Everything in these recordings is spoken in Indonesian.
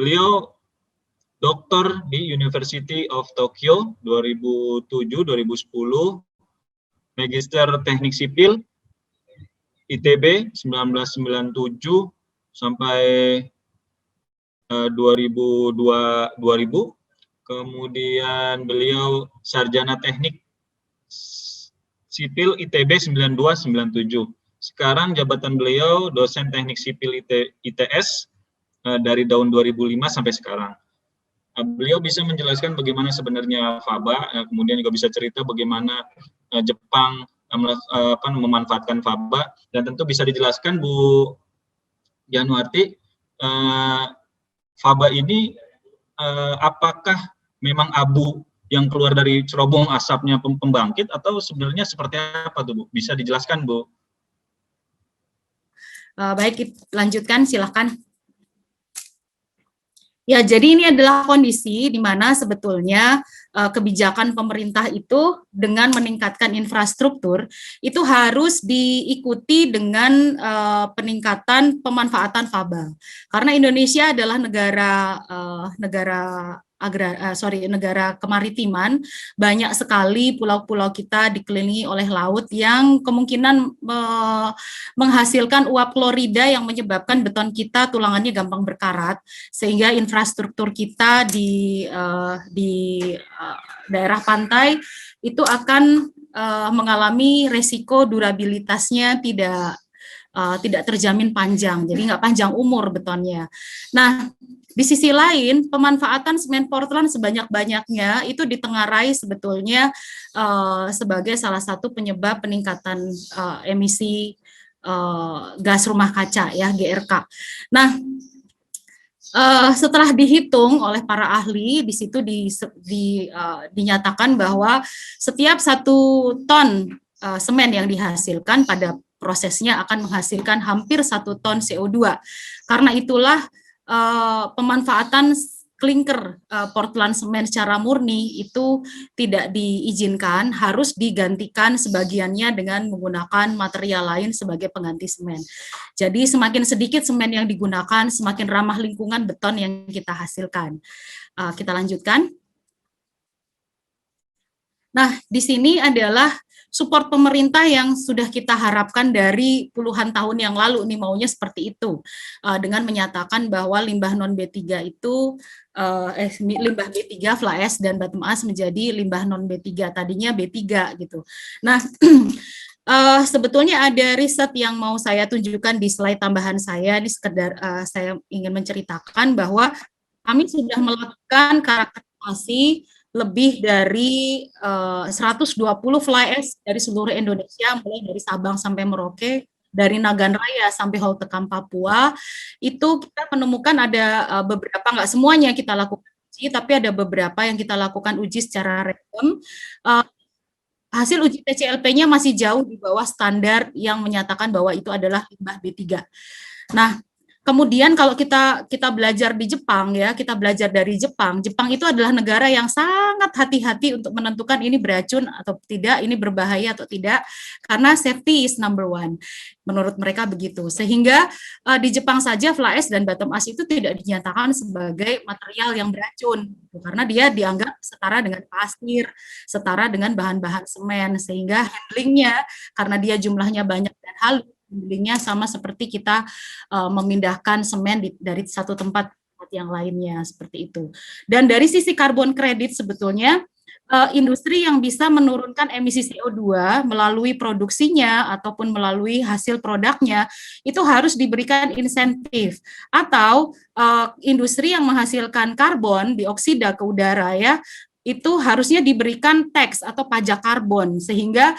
Beliau doktor di University of Tokyo 2007-2010, Magister Teknik Sipil ITB 1997 sampai 2000. Kemudian beliau Sarjana Teknik Sipil ITB 92-97. Sekarang jabatan beliau dosen Teknik Sipil ITS dari tahun 2005 sampai sekarang. Beliau bisa menjelaskan bagaimana sebenarnya faba, kemudian juga bisa cerita bagaimana Jepang memanfaatkan faba, dan tentu bisa dijelaskan Bu Januarti, faba ini apakah memang abu yang keluar dari cerobong asapnya pembangkit atau sebenarnya seperti apa tuh Bu? Bisa dijelaskan Bu? Baik, lanjutkan, silahkan. Ya, jadi ini adalah kondisi di mana sebetulnya kebijakan pemerintah itu dengan meningkatkan infrastruktur itu harus diikuti dengan peningkatan pemanfaatan faba. Karena Indonesia adalah negara kemaritiman, banyak sekali pulau-pulau kita dikelilingi oleh laut yang kemungkinan menghasilkan uap klorida yang menyebabkan beton kita tulangannya gampang berkarat, sehingga infrastruktur kita di daerah pantai itu akan mengalami resiko durabilitasnya tidak terjamin panjang, jadi nggak panjang umur betonnya. Nah, di sisi lain, pemanfaatan semen Portland sebanyak-banyaknya itu ditengarai sebetulnya sebagai salah satu penyebab peningkatan emisi gas rumah kaca, ya, GRK. Nah, setelah dihitung oleh para ahli, di situ dinyatakan bahwa setiap 1 ton semen yang dihasilkan pada prosesnya akan menghasilkan hampir 1 ton CO2. Karena itulah pemanfaatan klinker Portland semen secara murni itu tidak diizinkan, harus digantikan sebagiannya dengan menggunakan material lain sebagai pengganti semen. Jadi semakin sedikit semen yang digunakan, semakin ramah lingkungan beton yang kita hasilkan. Kita lanjutkan. Nah, di sini adalah support pemerintah yang sudah kita harapkan dari puluhan tahun yang lalu, nih maunya seperti itu, dengan menyatakan bahwa limbah non B3 itu, limbah B3, fly ash dan bottom ash menjadi limbah non B3, tadinya B3 gitu. Nah, sebetulnya ada riset yang mau saya tunjukkan di slide tambahan saya, ini sekedar saya ingin menceritakan bahwa kami sudah melakukan karakterisasi lebih dari 120 fly ash dari seluruh Indonesia, mulai dari Sabang sampai Merauke, dari Nagan Raya sampai Holtekam Papua. Itu kita menemukan ada beberapa, nggak semuanya kita lakukan uji, tapi ada beberapa yang kita lakukan uji secara random. Hasil uji TCLP-nya masih jauh di bawah standar yang menyatakan bahwa itu adalah limbah B3. Nah, kemudian kalau kita belajar di Jepang, ya, kita belajar dari Jepang. Jepang itu adalah negara yang sangat hati-hati untuk menentukan ini beracun atau tidak, ini berbahaya atau tidak, karena safety is number one. Menurut mereka begitu. Sehingga di Jepang saja fly ash dan bottom ash itu tidak dinyatakan sebagai material yang beracun, karena dia dianggap setara dengan pasir, setara dengan bahan-bahan semen, sehingga handlingnya karena dia jumlahnya banyak dan halus, handlingnya sama seperti kita memindahkan semen dari satu tempat ke yang lainnya, seperti itu. Dan dari sisi karbon kredit sebetulnya industri yang bisa menurunkan emisi CO2 melalui produksinya ataupun melalui hasil produknya itu harus diberikan insentif, atau industri yang menghasilkan karbon dioksida ke udara, ya, itu harusnya diberikan tax atau pajak karbon, sehingga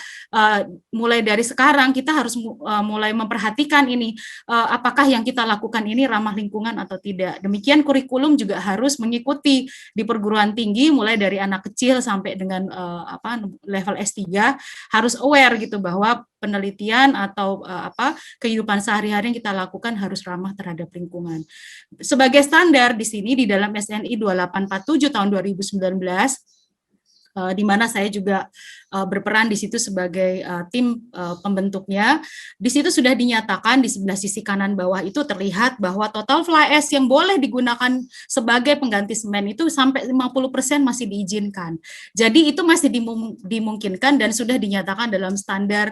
mulai dari sekarang kita harus mulai memperhatikan ini, apakah yang kita lakukan ini ramah lingkungan atau tidak. Demikian kurikulum juga harus mengikuti di perguruan tinggi, mulai dari anak kecil sampai dengan level S3 harus aware gitu bahwa penelitian atau kehidupan sehari-hari yang kita lakukan harus ramah terhadap lingkungan. Sebagai standar di sini di dalam SNI 2847 tahun 2019 di mana saya juga berperan di situ sebagai tim pembentuknya. Di situ sudah dinyatakan di sebelah sisi kanan bawah itu terlihat bahwa total fly ash yang boleh digunakan sebagai pengganti semen itu sampai 50% masih diizinkan. Jadi itu masih dimungkinkan dan sudah dinyatakan dalam standar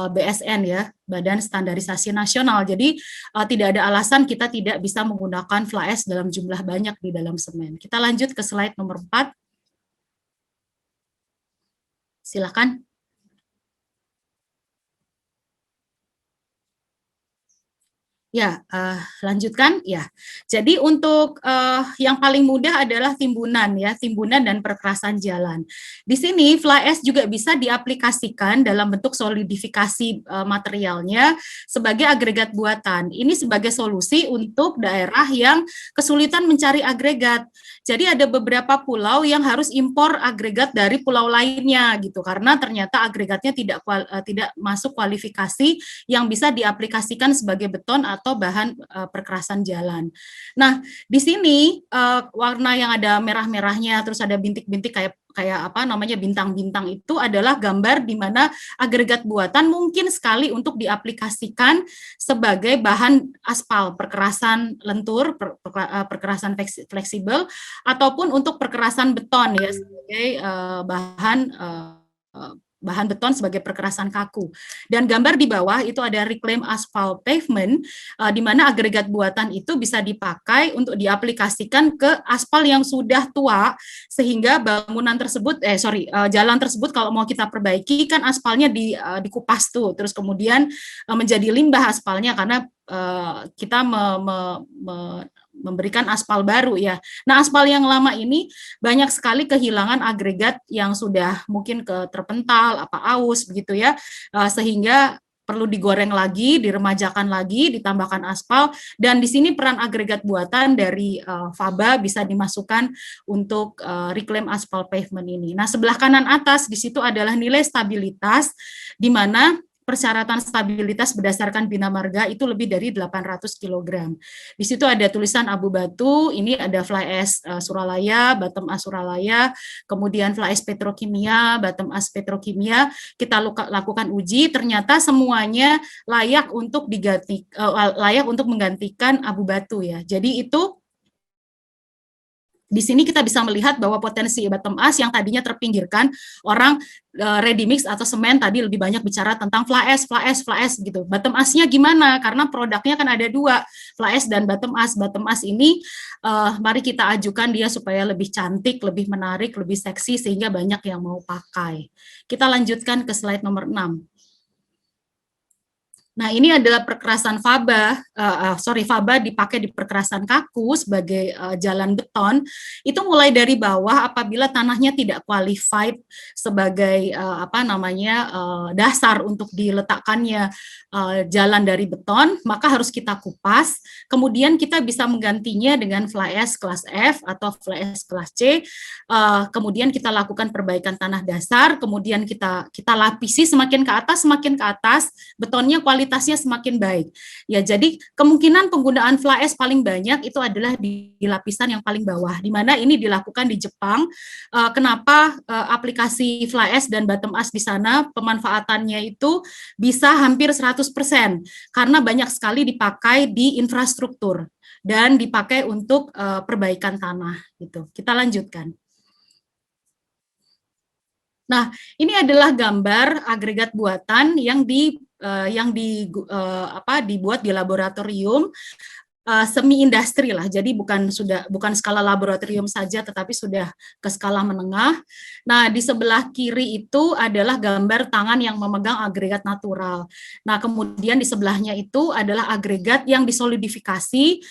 BSN ya, Badan Standarisasi Nasional. Jadi tidak ada alasan kita tidak bisa menggunakan fly ash dalam jumlah banyak di dalam semen. Kita lanjut ke slide nomor 4. Silakan. Ya, lanjutkan ya. Jadi untuk yang paling mudah adalah timbunan ya, timbunan dan perkerasan jalan. Di sini fly ash juga bisa diaplikasikan dalam bentuk solidifikasi materialnya sebagai agregat buatan. Ini sebagai solusi untuk daerah yang kesulitan mencari agregat. Jadi ada beberapa pulau yang harus impor agregat dari pulau lainnya gitu, karena ternyata agregatnya tidak masuk kualifikasi yang bisa diaplikasikan sebagai beton atau bahan perkerasan jalan. Nah, di sini warna yang ada merah-merahnya, terus ada bintik-bintik kayak apa namanya bintang-bintang itu adalah gambar di mana agregat buatan mungkin sekali untuk diaplikasikan sebagai bahan aspal, perkerasan lentur, perkerasan fleksibel, ataupun untuk perkerasan beton ya sebagai bahan beton sebagai perkerasan kaku. Dan gambar di bawah itu ada reclaim asphalt pavement, di mana agregat buatan itu bisa dipakai untuk diaplikasikan ke aspal yang sudah tua, sehingga bangunan tersebut, jalan tersebut kalau mau kita perbaiki kan aspalnya dikupas tuh, terus kemudian menjadi limbah aspalnya karena kita memberikan aspal baru ya. Nah, aspal yang lama ini banyak sekali kehilangan agregat yang sudah mungkin terpental, aus begitu ya, sehingga perlu digoreng lagi, diremajakan lagi, ditambahkan aspal, dan di sini peran agregat buatan dari Faba bisa dimasukkan untuk reclaim asphalt pavement ini. Nah, sebelah kanan atas di situ adalah nilai stabilitas, di mana persyaratan stabilitas berdasarkan Bina Marga itu lebih dari 800 kg. Di situ ada tulisan abu batu, ini ada fly ash Suralaya, bottom ash Suralaya, kemudian fly ash petrokimia, bottom ash petrokimia. Kita lakukan uji, ternyata semuanya layak untuk menggantikan abu batu ya. Jadi itu di sini kita bisa melihat bahwa potensi bottom ash yang tadinya terpinggirkan, orang ready mix atau semen tadi lebih banyak bicara tentang fly ash gitu. Bottom ash-nya gimana? Karena produknya kan ada dua, fly ash dan bottom ash. Bottom ash ini mari kita ajukan dia supaya lebih cantik, lebih menarik, lebih seksi sehingga banyak yang mau pakai. Kita lanjutkan ke slide nomor 6. Nah, ini adalah perkerasan Faba, Faba dipakai di perkerasan kaku sebagai jalan beton, itu mulai dari bawah apabila tanahnya tidak qualified sebagai dasar untuk diletakkannya jalan dari beton, maka harus kita kupas, kemudian kita bisa menggantinya dengan fly ash kelas F atau fly ash kelas C, kemudian kita lakukan perbaikan tanah dasar, kemudian kita lapisi semakin ke atas, betonnya kualitasnya semakin baik. Ya, jadi kemungkinan penggunaan fly ash paling banyak itu adalah di lapisan yang paling bawah, di mana ini dilakukan di Jepang. Kenapa aplikasi fly ash dan bottom ash di sana pemanfaatannya itu bisa hampir 100%, karena banyak sekali dipakai di infrastruktur dan dipakai untuk perbaikan tanah gitu. Kita lanjutkan. Nah, ini adalah gambar agregat buatan yang dibuat di laboratorium semi industri lah, jadi bukan skala laboratorium saja, tetapi sudah ke skala menengah. Nah, di sebelah kiri itu adalah gambar tangan yang memegang agregat natural. Nah, kemudian di sebelahnya itu adalah agregat yang disolidifikasi,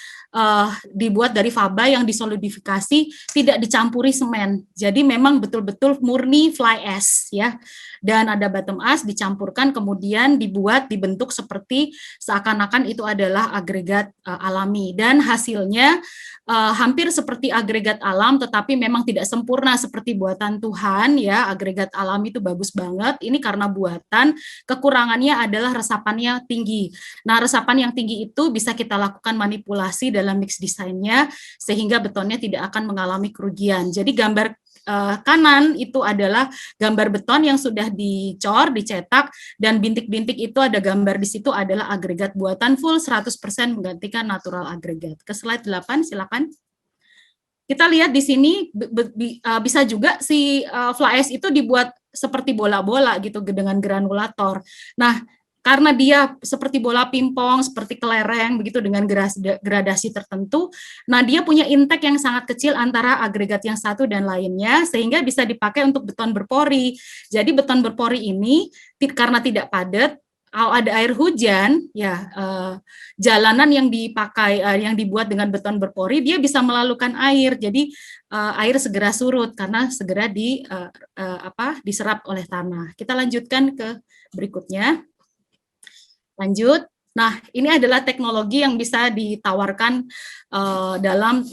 dibuat dari Faba yang disolidifikasi, tidak dicampuri semen. Jadi memang betul-betul murni fly ash ya. Dan ada bottom ash dicampurkan, kemudian dibentuk seperti seakan-akan itu adalah agregat alami, dan hasilnya hampir seperti agregat alam, tetapi memang tidak sempurna seperti buatan Tuhan ya. Agregat alam itu bagus banget, ini karena buatan, kekurangannya adalah resapannya tinggi. Nah, resapan yang tinggi itu bisa kita lakukan manipulasi dalam mix desainnya sehingga betonnya tidak akan mengalami kerugian. Jadi gambar kanan itu adalah gambar beton yang sudah dicor, dicetak, dan bintik-bintik itu ada gambar di situ adalah agregat buatan full 100% menggantikan natural agregat. Ke slide 8, silakan. Kita lihat di sini bisa juga si fly ash itu dibuat seperti bola-bola gitu dengan granulator. Nah, karena dia seperti bola pingpong, seperti kelereng, begitu dengan gradasi tertentu, nah dia punya intake yang sangat kecil antara agregat yang satu dan lainnya, sehingga bisa dipakai untuk beton berpori. Jadi beton berpori ini, karena tidak padat, kalau ada air hujan, ya jalanan yang dipakai, yang dibuat dengan beton berpori, dia bisa melalukan air, jadi air segera surut karena segera diserap oleh tanah. Kita lanjutkan ke berikutnya. Lanjut. Nah, ini adalah teknologi yang bisa ditawarkan dalam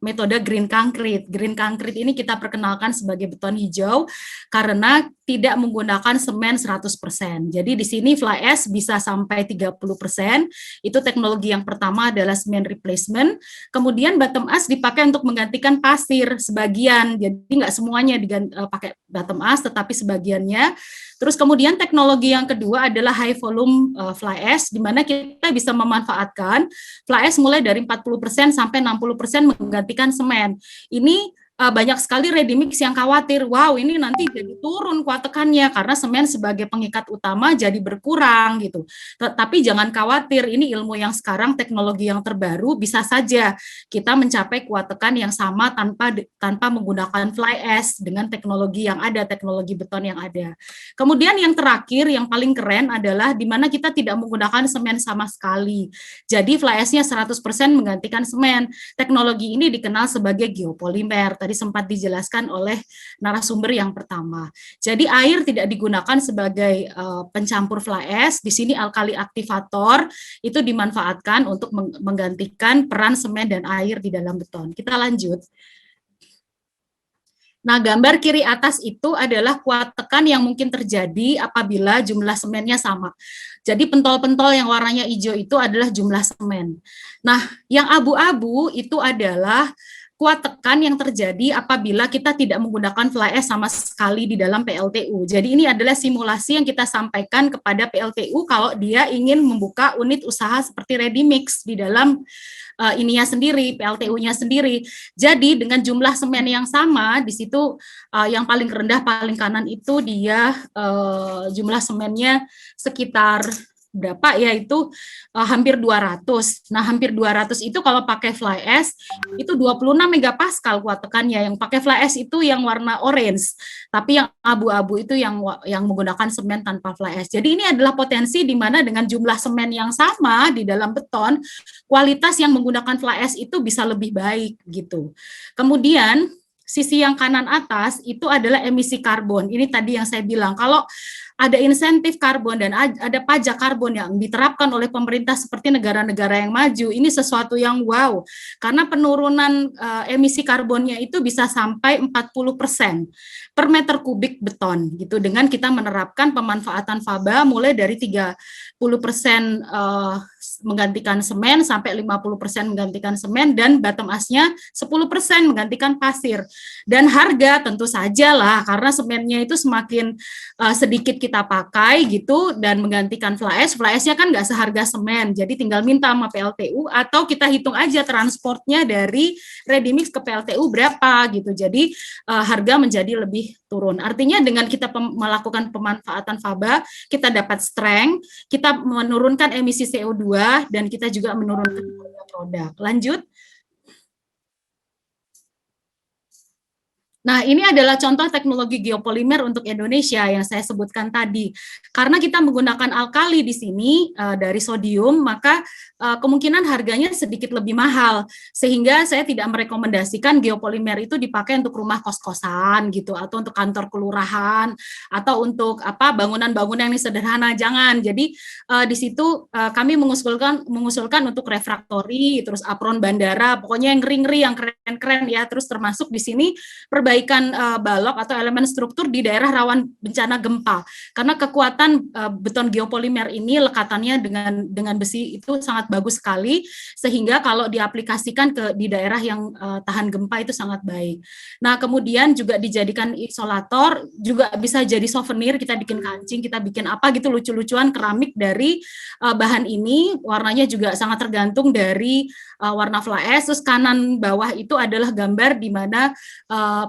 metode green concrete. Green concrete ini kita perkenalkan sebagai beton hijau karena tidak menggunakan semen 100%. Jadi di sini fly ash bisa sampai 30%. Itu teknologi yang pertama adalah semen replacement. Kemudian bottom ash dipakai untuk menggantikan pasir sebagian. Jadi nggak semuanya pakai bottom ash, tetapi sebagiannya. Terus kemudian teknologi yang kedua adalah high volume fly ash, di mana kita bisa memanfaatkan fly ash mulai dari 40% sampai 60% menggantikan semen. Ini banyak sekali ready mix yang khawatir, wow ini nanti jadi turun kuat tekannya karena semen sebagai pengikat utama jadi berkurang gitu. Tapi jangan khawatir, ini ilmu yang sekarang, teknologi yang terbaru, bisa saja kita mencapai kuat tekan yang sama tanpa menggunakan fly ash dengan teknologi yang ada, teknologi beton yang ada. Kemudian yang terakhir, yang paling keren adalah di mana kita tidak menggunakan semen sama sekali. Jadi fly ash-nya 100% menggantikan semen. Teknologi ini dikenal sebagai geopolimer. Tadi sempat dijelaskan oleh narasumber yang pertama. Jadi air tidak digunakan sebagai pencampur fly ash. Di sini alkali aktivator itu dimanfaatkan untuk menggantikan peran semen dan air di dalam beton. Kita lanjut. Nah, gambar kiri atas itu adalah kuat tekan yang mungkin terjadi apabila jumlah semennya sama. Jadi pentol-pentol yang warnanya hijau itu adalah jumlah semen. Nah, yang abu-abu itu adalah kuat tekan yang terjadi apabila kita tidak menggunakan fly ash sama sekali di dalam PLTU. Jadi ini adalah simulasi yang kita sampaikan kepada PLTU kalau dia ingin membuka unit usaha seperti ready mix di dalam ininya sendiri, PLTU-nya sendiri. Jadi dengan jumlah semen yang sama, di situ yang paling rendah, paling kanan itu dia jumlah semennya sekitar berapa ya, itu hampir 200. Nah, hampir 200 itu kalau pakai fly ash itu 26 megapascal kuat tekannya. Yang pakai fly ash itu yang warna orange, tapi yang abu-abu itu yang menggunakan semen tanpa fly ash. Jadi ini adalah potensi di mana dengan jumlah semen yang sama di dalam beton, kualitas yang menggunakan fly ash itu bisa lebih baik gitu. Kemudian sisi yang kanan atas itu adalah emisi karbon. Ini tadi yang saya bilang, kalau ada insentif karbon dan ada pajak karbon yang diterapkan oleh pemerintah seperti negara-negara yang maju, ini sesuatu yang wow, karena penurunan emisi karbonnya itu bisa sampai 40% per meter kubik beton gitu, dengan kita menerapkan pemanfaatan faba mulai dari 30% menggantikan semen sampai 50% menggantikan semen, dan bottom ash-nya 10% menggantikan pasir. Dan harga tentu saja lah, karena semennya itu semakin sedikit kita pakai gitu dan menggantikan fly ash-nya kan nggak seharga semen, jadi tinggal minta sama PLTU atau kita hitung aja transportnya dari ready mix ke PLTU berapa gitu, jadi harga menjadi lebih turun. Artinya dengan kita melakukan pemanfaatan faba, kita dapat strength, kita menurunkan emisi CO2 dan kita juga menurunkan harga produk. Lanjut. Nah, ini adalah contoh teknologi geopolimer untuk Indonesia yang saya sebutkan tadi. Karena kita menggunakan alkali di sini dari sodium, maka kemungkinan harganya sedikit lebih mahal. Sehingga saya tidak merekomendasikan geopolimer itu dipakai untuk rumah kos-kosan gitu, atau untuk kantor kelurahan, atau untuk bangunan-bangunan yang sederhana. Jangan. Jadi di situ kami mengusulkan untuk refraktori, terus apron bandara, pokoknya yang ngeri-ngeri, yang keren-keren ya. Terus termasuk di sini perbaikan perbaikan balok atau elemen struktur di daerah rawan bencana gempa. Karena kekuatan beton geopolimer ini lekatannya dengan besi itu sangat bagus sekali, sehingga kalau diaplikasikan di daerah yang tahan gempa itu sangat baik. Nah, kemudian juga dijadikan isolator, juga bisa jadi souvenir, kita bikin kancing, kita bikin apa gitu, lucu-lucuan keramik dari bahan ini. Warnanya juga sangat tergantung dari warna fly ash. Terus kanan bawah itu adalah gambar di mana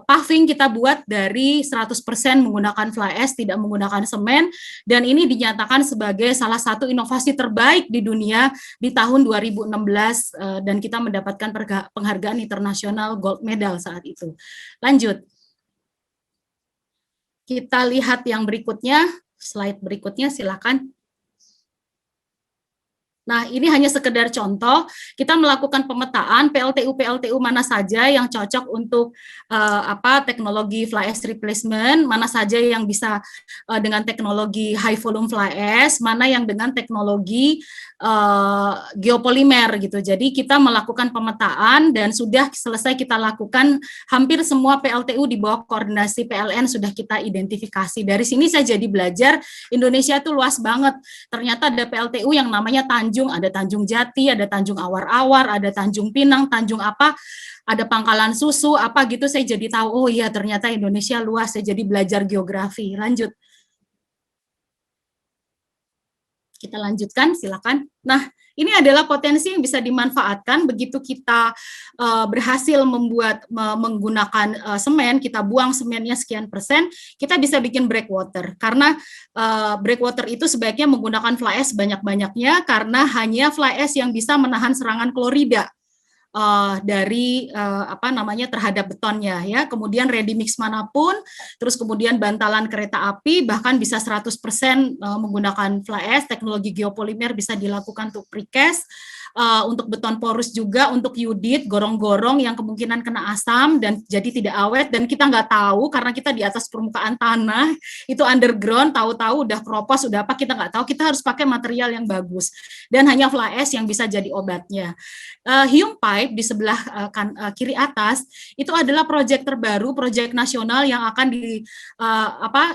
paving kita buat dari 100% menggunakan fly ash, tidak menggunakan semen, dan ini dinyatakan sebagai salah satu inovasi terbaik di dunia di tahun 2016, dan kita mendapatkan penghargaan internasional gold medal saat itu. Lanjut. Kita lihat yang berikutnya, slide berikutnya silakan. Nah, ini hanya sekedar contoh, kita melakukan pemetaan PLTU mana saja yang cocok untuk teknologi fly ash replacement, mana saja yang bisa dengan teknologi high volume fly ash, mana yang dengan teknologi geopolimer gitu. Jadi kita melakukan pemetaan dan sudah selesai kita lakukan hampir semua PLTU di bawah koordinasi PLN sudah kita identifikasi. Dari sini saya jadi belajar Indonesia itu luas banget. Ternyata ada PLTU yang namanya Tanjung, ada Tanjung Jati, ada Tanjung Awar-Awar, ada Tanjung Pinang, Tanjung apa, ada Pangkalan Susu, apa gitu, saya jadi tahu, oh iya ternyata Indonesia luas, saya jadi belajar geografi. Lanjut. Kita lanjutkan, silakan. Nah, ini adalah potensi yang bisa dimanfaatkan begitu kita berhasil menggunakan semen, kita buang semennya sekian persen, kita bisa bikin breakwater. Karena breakwater itu sebaiknya menggunakan fly ash sebanyak-banyaknya, karena hanya fly ash yang bisa menahan serangan klorida dari terhadap betonnya ya. Kemudian ready mix manapun, terus kemudian bantalan kereta api bahkan bisa 100% menggunakan fly ash, teknologi geopolimer bisa dilakukan untuk precast. Untuk beton porus juga, untuk yudit, gorong-gorong yang kemungkinan kena asam dan jadi tidak awet, dan kita nggak tahu karena kita di atas permukaan tanah, itu underground, tahu-tahu udah kropos, udah apa, kita nggak tahu, kita harus pakai material yang bagus, dan hanya fly ash yang bisa jadi obatnya. Hume Pipe di sebelah kiri atas, itu adalah proyek terbaru, proyek nasional yang akan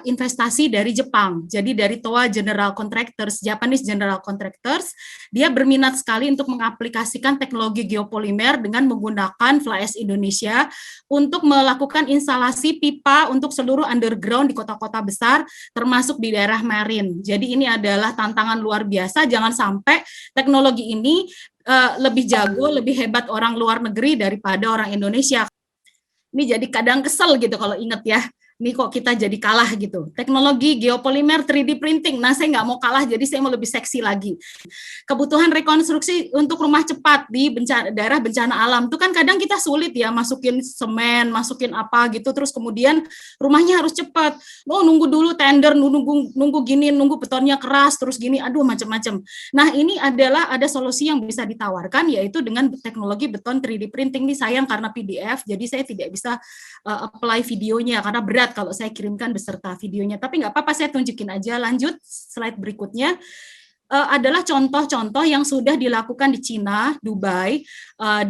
investasi dari Jepang, jadi dari Toa General Contractors, Japanese General Contractors, dia berminat sekali untuk mengaplikasikan teknologi geopolimer dengan menggunakan fly ash Indonesia untuk melakukan instalasi pipa untuk seluruh underground di kota-kota besar, termasuk di daerah marine. Jadi ini adalah tantangan luar biasa, jangan sampai teknologi ini lebih jago, lebih hebat orang luar negeri daripada orang Indonesia. Ini jadi kadang kesel gitu kalau inget ya. Ini kok kita jadi kalah gitu. Teknologi geopolimer 3D printing, nah saya nggak mau kalah, jadi saya mau lebih seksi lagi. Kebutuhan rekonstruksi untuk rumah cepat di daerah bencana alam, itu kan kadang kita sulit ya, masukin semen, masukin apa gitu, terus kemudian rumahnya harus cepat. Oh nunggu dulu tender, nunggu gini, nunggu betonnya keras, terus gini, aduh macam-macam. Nah ini ada solusi yang bisa ditawarkan, yaitu dengan teknologi beton 3D printing. Ini sayang karena PDF, jadi saya tidak bisa apply videonya, karena berat kalau saya kirimkan beserta videonya, tapi nggak apa-apa, saya tunjukin aja. Lanjut, slide berikutnya adalah contoh-contoh yang sudah dilakukan di Cina, Dubai,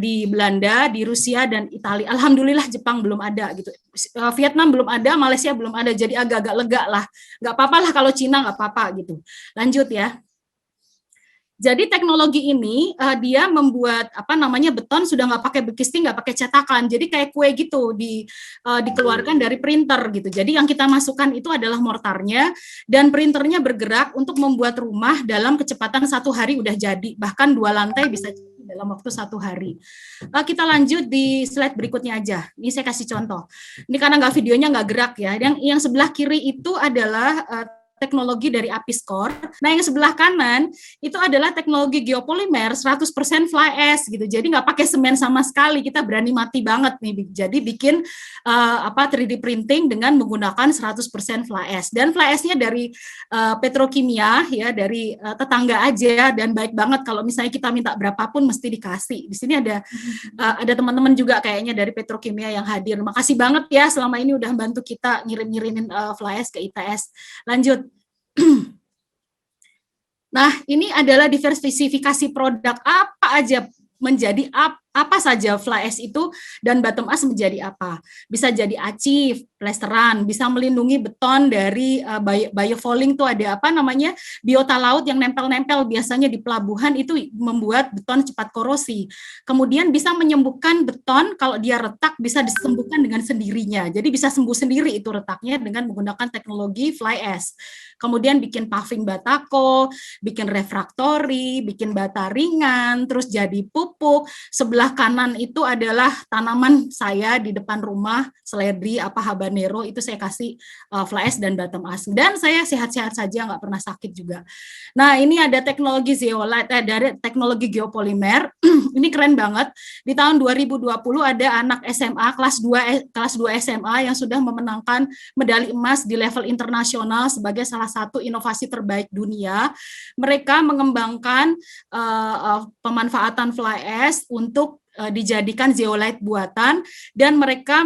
di Belanda, di Rusia, dan Italia. Alhamdulillah Jepang belum ada gitu, Vietnam belum ada, Malaysia belum ada, jadi agak-agak lega lah. Nggak apa-apa lah kalau Cina, nggak apa-apa gitu. Lanjut ya. Jadi teknologi ini dia membuat beton sudah nggak pakai bekisting, nggak pakai cetakan, jadi kayak kue gitu dikeluarkan dari printer gitu. Jadi yang kita masukkan itu adalah mortarnya, dan printernya bergerak untuk membuat rumah dalam kecepatan 1 hari udah jadi, bahkan 2 lantai bisa dalam waktu 1 hari. Kita lanjut di slide berikutnya aja. Ini saya kasih contoh. Ini karena videonya nggak gerak ya. Yang sebelah kiri itu adalah teknologi dari Apiscore. Nah, yang sebelah kanan itu adalah teknologi geopolimer 100% fly ash gitu. Jadi nggak pakai semen sama sekali. Kita berani mati banget nih. Jadi bikin 3D printing dengan menggunakan 100% fly ash. Dan fly ash-nya dari petrokimia ya, dari tetangga aja, dan baik banget kalau misalnya kita minta berapapun mesti dikasih. Di sini ada teman-teman juga kayaknya dari petrokimia yang hadir. Makasih banget ya selama ini udah bantu kita ngirim-ngirimin fly ash ke ITS. Lanjut. Nah, ini adalah diversifikasi produk apa aja menjadi apa saja fly ash itu dan bottom ash menjadi apa. Bisa jadi achieve, plesteran, bisa melindungi beton dari biofouling tuh ada apa namanya biota laut yang nempel-nempel biasanya di pelabuhan itu membuat beton cepat korosi. Kemudian bisa menyembuhkan beton kalau dia retak bisa disembuhkan dengan sendirinya. Jadi bisa sembuh sendiri itu retaknya dengan menggunakan teknologi fly ash. Kemudian bikin paving batako, bikin refraktori, bikin bata ringan, terus jadi pupuk. Sebelah kanan itu adalah tanaman saya di depan rumah, seledri, habanero, itu saya kasih fly ash dan bottom ash. Dan saya sehat-sehat saja, nggak pernah sakit juga. Nah, ini ada teknologi zeolite, dari teknologi geopolimer. Ini keren banget. Di tahun 2020 ada anak SMA kelas 2 SMA yang sudah memenangkan medali emas di level internasional sebagai salah satu inovasi terbaik dunia. Mereka mengembangkan pemanfaatan fly ash untuk dijadikan zeolite buatan dan mereka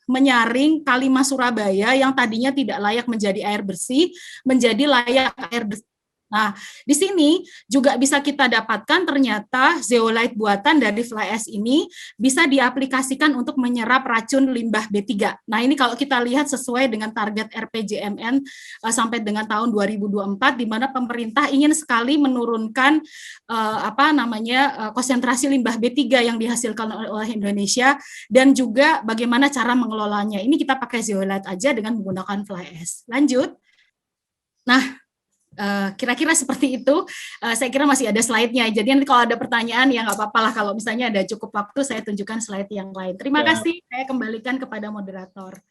menyaring Kalimas Surabaya yang tadinya tidak layak menjadi air bersih menjadi layak air bersih. Nah, di sini juga bisa kita dapatkan ternyata zeolite buatan dari fly ash ini bisa diaplikasikan untuk menyerap racun limbah B3. Nah, ini kalau kita lihat sesuai dengan target RPJMN sampai dengan tahun 2024 di mana pemerintah ingin sekali menurunkan konsentrasi limbah B3 yang dihasilkan oleh Indonesia dan juga bagaimana cara mengelolanya. Ini kita pakai zeolite aja dengan menggunakan fly ash. Lanjut. Nah, kira-kira seperti itu. Saya kira masih ada slide-nya. Jadi nanti kalau ada pertanyaan ya nggak apa-apa lah. Kalau misalnya ada cukup waktu, saya tunjukkan slide yang lain. Terima kasih. Saya kembalikan kepada moderator.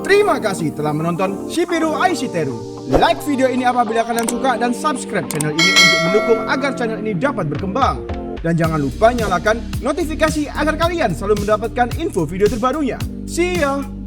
Terima kasih telah menonton Shipiru Aishiteru. Like video ini apabila kalian suka dan subscribe channel ini untuk mendukung agar channel ini dapat berkembang. Dan jangan lupa nyalakan notifikasi agar kalian selalu mendapatkan info video terbarunya. See ya!